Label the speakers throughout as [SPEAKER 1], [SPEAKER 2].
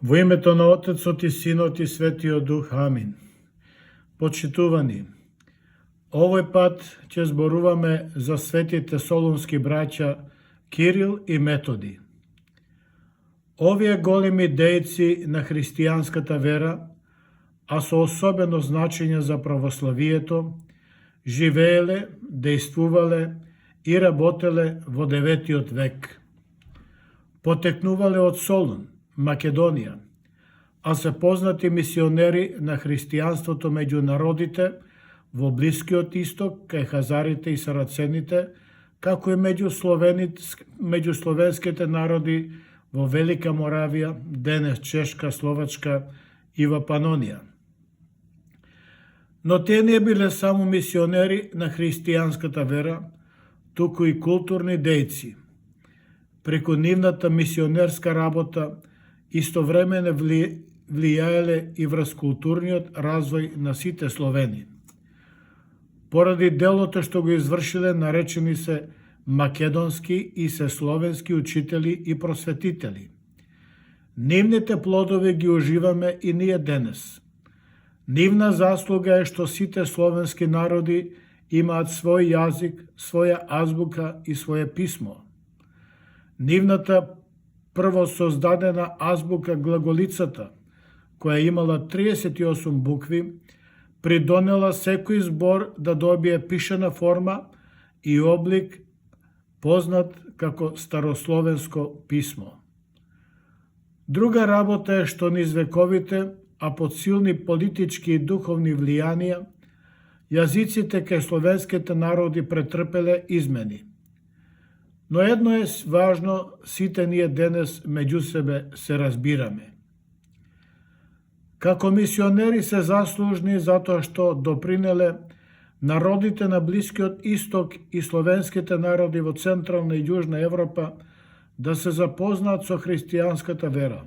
[SPEAKER 1] Во името на Отецот и Синот и Светиот Дух. Амин. Почитувани, овој пат ќе зборуваме за светите солунски браќа Кирил и Методи. Овие големи дејци на христијанската вера, а со особено значење за православието, живееле, дејствувале и работеле во 9 век. Потекнувале од Солун, Македонија, а се познати мисионери на христијанството меѓу народите во Блискиот Исток, кај хазарите и сарацените, како и меѓу словенските народи во Велика Моравија, денес Чешка, Словачка и во Панонија. Но тие не биле само мисионери на христијанската вера, туку и културни дејци. Преку нивната мисионерска работа истовремено влијаеле и врз културниот развој на сите словени. Поради делото што го извршиле, наречени се македонски и се словенски учители и просветители. Нивните плодови ги уживаме и ние денес. Нивна заслуга е што сите словенски народи имаат свој јазик, своја азбука и свое писмо. Нивната прво создадена азбука глаголицата, која имала 38 букви, придонела секој збор да добие пишана форма и облик, познат како старословенско писмо. Друга работа е што низ вековите, а под силни политички и духовни влијанија, јазиците кај словенските народи претрпеле измени. Но едно е важно, сите ние денес меѓу себе се разбираме. Како мисионери се заслужни затоа што допринеле народите на Блискиот Исток и словенските народи во Централна и Јужна Европа да се запознаат со христијанската вера.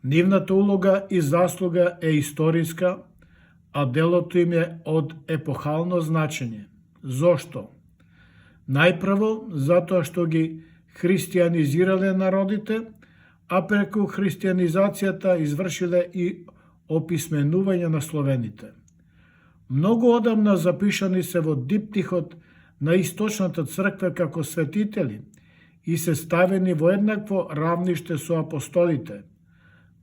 [SPEAKER 1] Нивната улога и заслуга е историска, а делото им е од епохално значење. Зошто? Најпрво, затоа што ги христијанизирале народите, а преку христијанизацијата извршиле и описменување на словените. Многу одамна запишани се во диптихот на Источната црква како светители и се ставени во еднакво равниште со апостолите,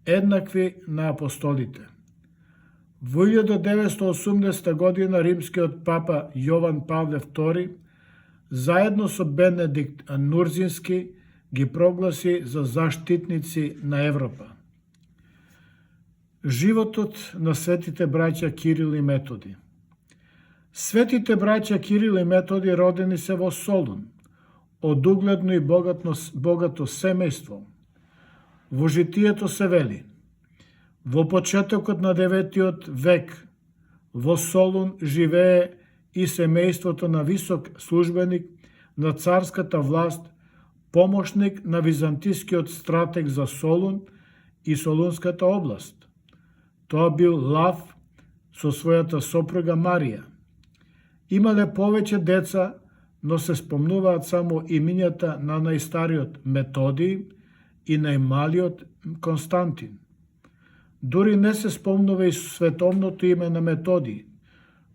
[SPEAKER 1] еднакви на апостолите. Во 1980 година римскиот папа Јован Павле II заедно со Бенедикт Нурзински ги прогласи за заштитници на Европа. Животот на светите браќа Кирил и Методи. Светите браќа Кирил и Методи родени се во Солун, од угледно и богато семејство. Во житието се вели: во почетокот на 9 век во Солун живее и семејството на висок службеник на царската власт, помошник на византискиот стратег за Солун и Солунската област. Тоа бил Лав со својата сопруга Марија. Имале повеќе деца, но се спомнуваат само имињата на најстариот Методиј и најмалиот Константин. Дури не се спомнува и световното име на Методиј,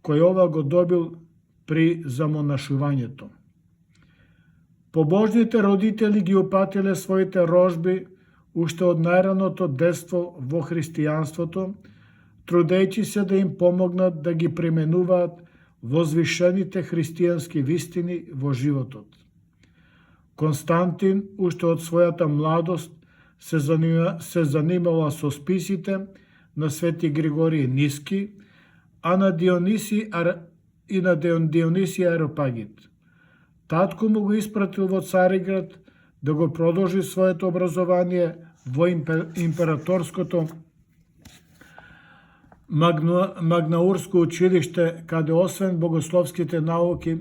[SPEAKER 1] кој ова го добил при замонашувањето. Побожните родители ги упатиле своите рожби уште од најраното детство во христијанството, трудејќи се да им помогнат да ги применуваат возвишените христијански вистини во животот. Константин уште од својата младост се занимава со списите на Свети Григорий Ниски, а на Дионисија Ареопагит. Татко му го испратил во Цариград да го продолжи своето образование во императорското Магнаурско училиште, каде освен богословските науки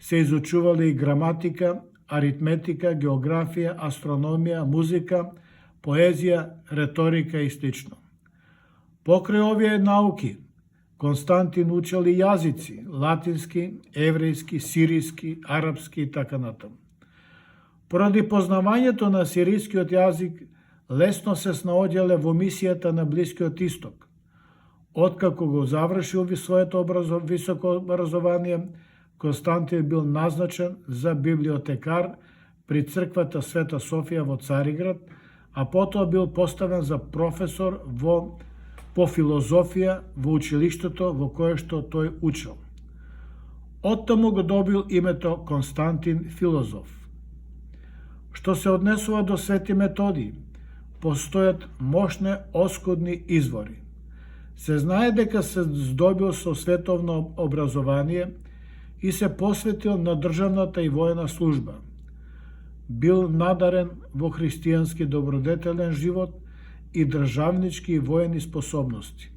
[SPEAKER 1] се изучувале и граматика, аритметика, географија, астрономија, музика, поезија, реторика и слично. Покрај овие науки, Константин учел и јазици, латински, еврејски, сириски, арапски и така натаму. Поради познавањето на сирискиот јазик, лесно се снаоѓале во мисијата на Блискиот Исток. Откако го завршил своето високо образование, Константин бил назначен за библиотекар при црквата Света Софија во Цариград, а потоа бил поставен за професор по филозофија во училиштето во кое што тој учел. Оттаму го добил името Константин Филозоф. Што се однесува до Свети Методий, постојат мощни оскудни извори. Се знае дека се здобил со световно образование и се посветил на државната и војна служба. Бил надарен во христијански добродетелен живот и државнички и воени способности.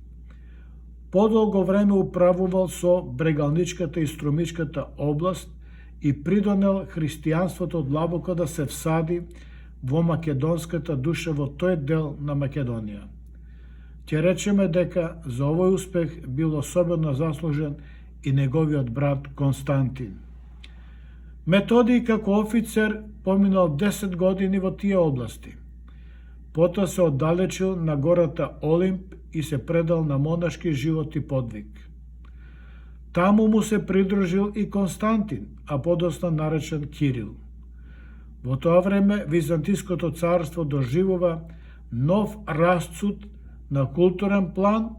[SPEAKER 1] Подолго време управувал со брегалничката и струмичката област и придонел христијанството длабоко да се всади во македонската душа во тој дел на Македонија. Ќе речеме дека за овој успех бил особено заслужен и неговиот брат Константин. Методий како офицер поминал 10 години во тие области. Потоа се оддалечил на гората Олимп и се предал на монашки живот и подвиг. Таму му се придружил и Константин, а подоцна наречен Кирил. Во тоа време Византиското царство доживува нов расцут на културен план,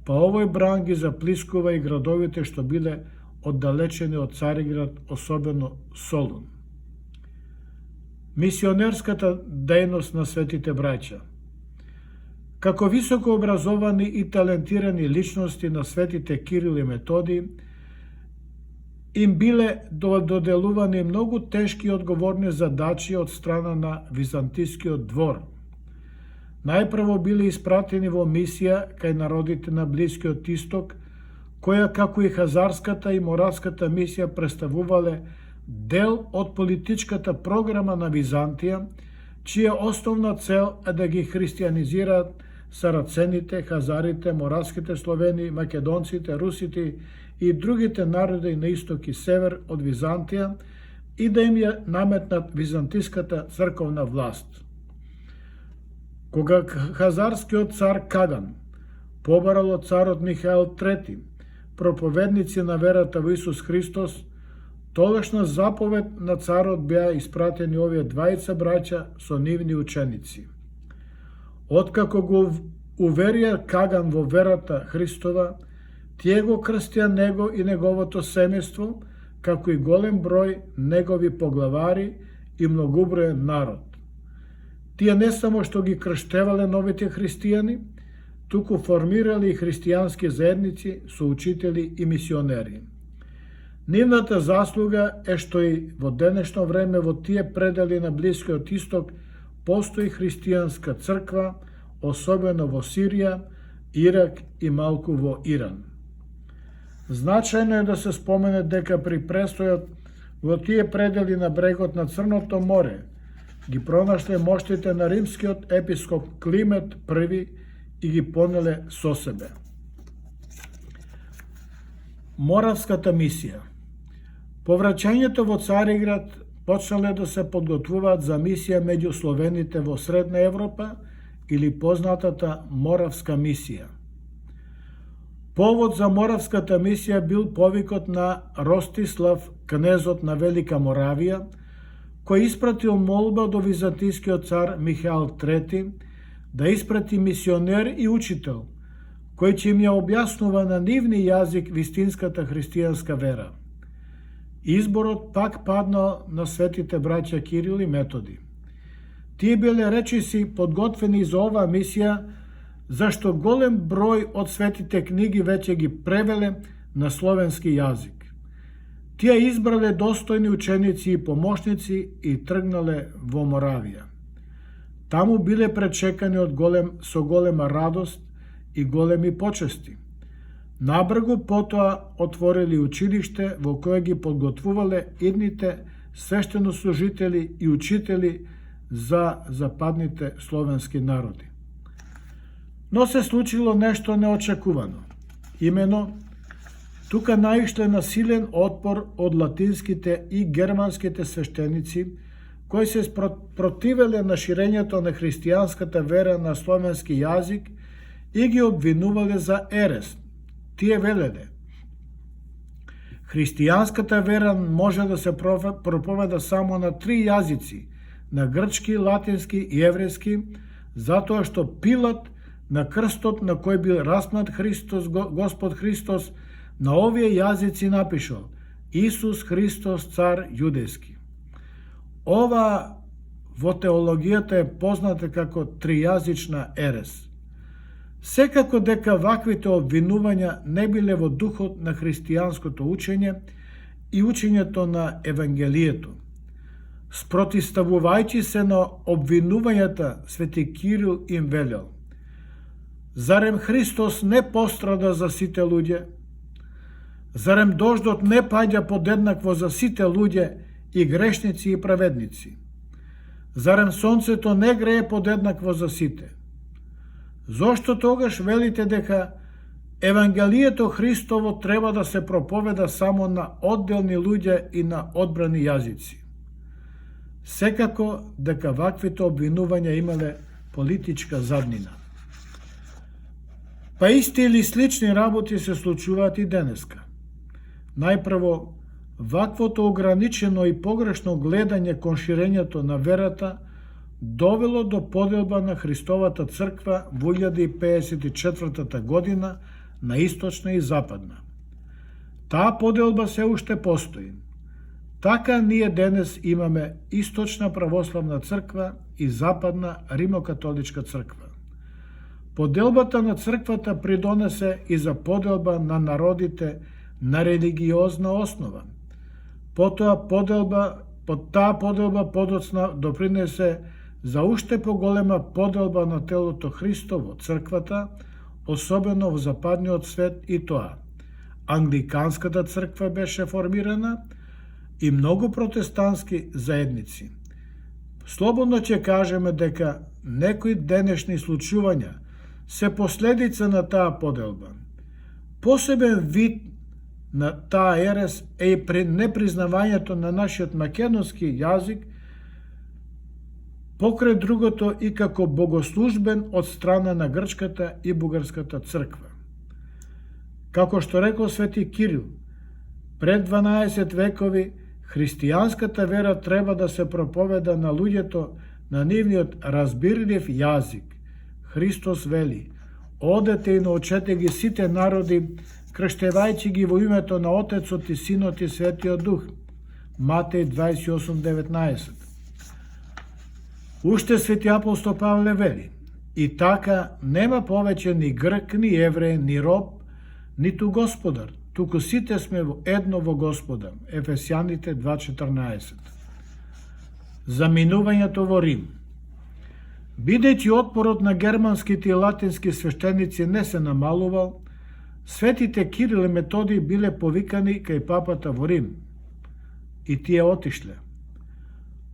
[SPEAKER 1] па овој бран ги заплискува и градовите што биле оддалечени од Цариград, особено Солун. Мисионерската дејност на светите браќа. Како високо образовани и талентирани личности на светите Кирил и Методий, им биле доделувани многу тешки и одговорни задачи од страна на византискиот двор. Најпрво биле испратени во мисија кај народите на Блискиот Исток, која како и хазарската и моравската мисија представувале дел од политичката програма на Византија, чија основна цел е да ги христијанизираат сарацените, хазарите, моравските словени, македонците, русите и другите народи на исток и север од Византија и да им ја наметнат византиската црковна власт. Кога хазарскиот цар Каган побарал од царот Михаил III проповедници на верата во Исус Христос, тогашна заповед на царот беа испратени овие двајца браќа со нивни ученици. Откако го уверија Каган во верата Христова, тие го крстија него и неговото семејство, како и голем број негови поглавари и многуброен народ. Тие не само што ги крштевале новите христијани, туку формирали и христијански заедници со учители и мисионери. Нивната заслуга е што и во денешно време во тие предели на Блискиот Исток постои христијанска црква, особено во Сирија, Ирак и малку во Иран. Значајно е да се спомене дека при престојот во тие предели на брегот на Црното море ги пронашле моштите на римскиот епископ Климет I и ги понеле со себе. Моравската мисија. По враќањето во Цариград почнале да се подготвуваат за мисија меѓу словените во Средна Европа или познатата Моравска мисија. Повод за Моравската мисија бил повикот на Ростислав, кнезот на Велика Моравија, кој испратил молба до византискиот цар Михаил III да испрати мисионер и учител, кој ќе им ја објаснува на нивни јазик вистинската христијанска вера. Изборот пак паднал на светите браќа Кирил и Методий. Тие биле речиси подготвени за оваа мисија, зашто голем број од светите книги веќе ги превеле на словенски јазик. Тие избрале достојни ученици и помошници и тргнале во Моравија. Таму биле пречекани со голема радост и големи почести. Набргу потоа отворили училиште во кое ги подготвувале идните свештенослужители и учители за западните словенски народи. Но се случило нешто неочекувано. Имено, тука наишле на силен отпор од латинските и германските свештеници, кои се противеле на ширењето на христијанската вера на словенски јазик и ги обвинувале за ерес. Тие велеле: христијанската вера може да се проповеда само на 3 јазици, на грчки, латински и еврејски, затоа што Пилат на крстот на кој бил распнат Христос, Господ Христос, на овие јазици напишал: Исус Христос, цар јудејски. Ова во теологијата е позната како тријазична ерес. Секако дека ваквите обвинувања не биле во духот на христијанското учење и учењето на Евангелието. Спротивставувајќи се на обвинувањата, свети Кирил им велел: зарем Христос не пострада за сите луѓе? Зарем дождот не паѓа подеднакво за сите луѓе, и грешници и праведници? Зарем сонцето не грее подеднакво за сите? Зошто тогаш велите дека Евангелието Христово треба да се проповеда само на одделни луѓе и на одбрани јазици? Секако дека ваквите обвинувања имале политичка заднина. Па исти или слични работи се случуваат и денеска. Најпрво, ваквото ограничено и погрешно гледање кон ширењето на верата довело до поделба на Христовата црква во 1054 година на источна и западна. Таа поделба се уште постои. Така ние денес имаме источна православна црква и западна римокатоличка црква. Поделбата на црквата придонесе и за поделба на народите на религиозна основа. Таа поделба подоцна допринесе за уште поголема поделба на телото Христово, црквата, особено во западниот свет, и тоа: Англиканската црква беше формирана и многу протестантски заедници. Слободно ќе кажеме дека некои денешни случувања се последица на таа поделба. Посебен вид на таа ерес е и непризнавањето на нашиот македонски јазик, покрај другото и како богослужбен од страна на грчката и бугарската црква. Како што рекол свети Кирил, пред 12 векови христијанската вера треба да се проповеда на луѓето на нивниот разбирлив јазик. Христос вели: одете и научете ги сите народи, крштевајќи ги во името на Отецот и Синот и Светиот Дух. Матеј 28:19. Уште свети апостол Павле вели: и така нема повеќе ни грк, ни евреј, ни роб, ниту господар, туку сите сме едно во Господа. Ефесјаните 2:14. Заминувањето во Рим. Бидејќи отпорот на германските и латински свештеници не се намалувал, светите Кирил и Методий биле повикани кај папата во Рим. И тие отишле.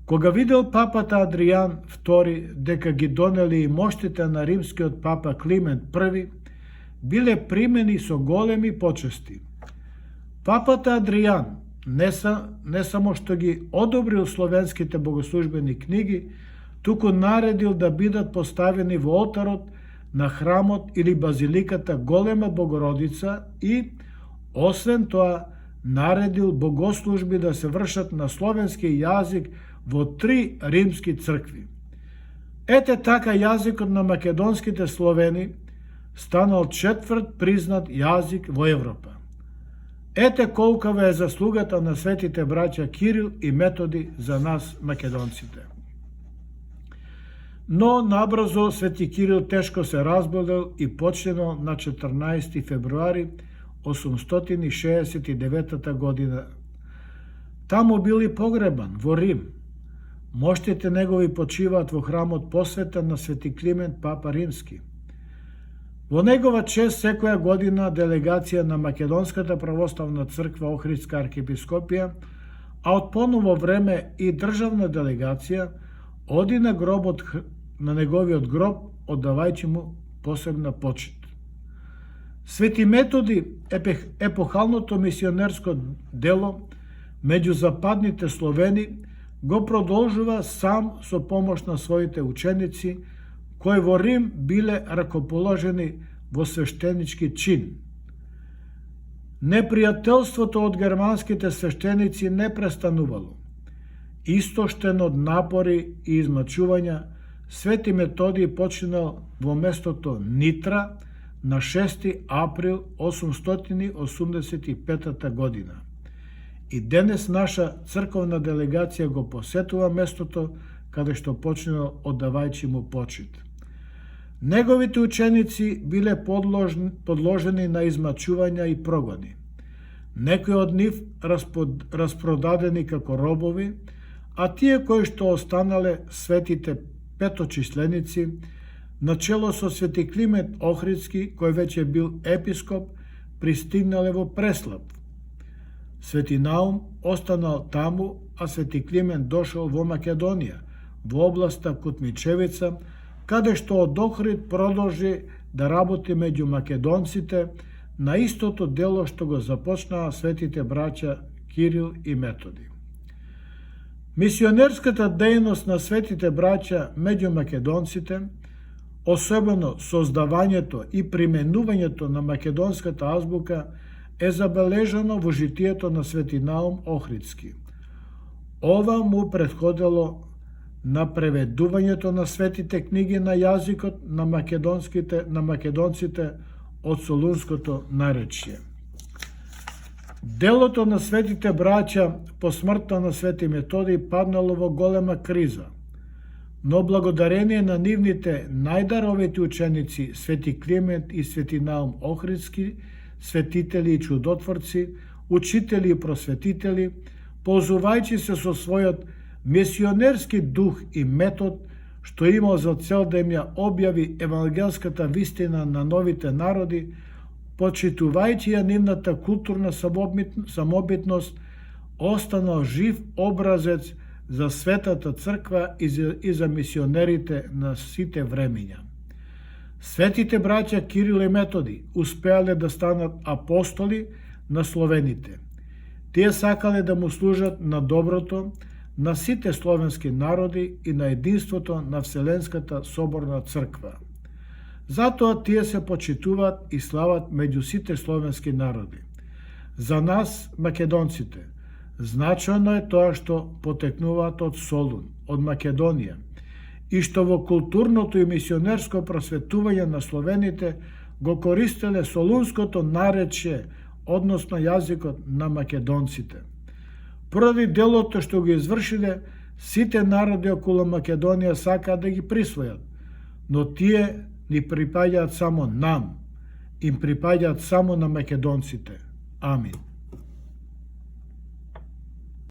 [SPEAKER 1] Кога видел папата Адријан II дека ги донели и моштите на римскиот папа Климент I, биле примени со големи почести. Папата Адријан не само што ги одобрил словенските богослужбени книги, туку наредил да бидат поставени во олтарот на храмот или базиликата Голема Богородица и, освен тоа, наредил богослужби да се вршат на словенски јазик во 3 римски цркви. Ете така јазикот на македонските словени станал 4 признат јазик во Европа. Ете колкава е заслугата на светите браќа Кирил и Методи за нас македонците. Но набрзо свети Кирил тешко се разболел и починал на 14 февруари 869 година. Таму бил и погребан во Рим. Моштите негови почиваат во храмот посветен на свети Климент Папа Римски. Во негова чест секоја година делегација на Македонската православна црква Охридска архиепископија, а од поново време и државна делегација, оди на гробот на неговиот гроб, оддавајќи му посебна почит. Свети Методи епохалното мисионерско дело меѓу западните словени го продолжува сам со помош на своите ученици, кои во Рим биле ракоположени во свештенички чин. Непријателството од германските свештеници не престанувало. Истоштен од напори и измачувања, Свети Методиј починал во местото Нитра на 6 април 885 година. И денес наша црковна делегација го посетува местото каде што починал оддавајќи му почит. Неговите ученици биле подложени на измачувања и прогони. Некои од нив распродадени како робови, а тие кои што останале светите петочисленици, начело со Свети Климент Охридски, кој веќе бил епископ, пристигнале во Преслав. Свети Наум останал таму, а Свети Климент дошол во Македонија, во областа Кутмичевица, каде што од Охрид продолжи да работи меѓу македонците на истото дело што го започнаа светите браќа Кирил и Методи. Мисионерската дејност на светите браќа меѓу македонците, особено создавањето и применувањето на македонската азбука, е забележано во житието на Свети Наум Охридски. Ова му претходело на преведувањето на светите книги на јазикот на македонците од солунското наречје. Делото на светите браќа по смртта на Свети Методиј паднало во голема криза, но благодарение на нивните најдаровити ученици Свети Климент и Свети Наум Охридски, светители и чудотворци, учители и просветители, ползувајќи се со својот мисионерски дух и метод, што имал за цел да им ја објави евангелската вистина на новите народи, почитувајќи ја нивната културна самобитност, останал жив образец за Светата Црква и за мисионерите на сите времиња. Светите браќа Кирил и Методи успеале да станат апостоли на словените. Тие сакале да му служат на доброто на сите словенски народи и на единството на Вселенската соборна црква. Затоа тие се почитуваат и слават меѓу сите словенски народи. За нас, македонците, значено е тоа што потекнуваат од Солун, од Македонија, и што во културното и мисионерско просветување на словените го користеле солунското наречје, односно јазикот на македонците. Поради делото што го извршиле, сите народи околу Македонија сакаат да ги присвојат, но тие ни припаѓаат само нам, им припаѓаат само на македонците. Амин.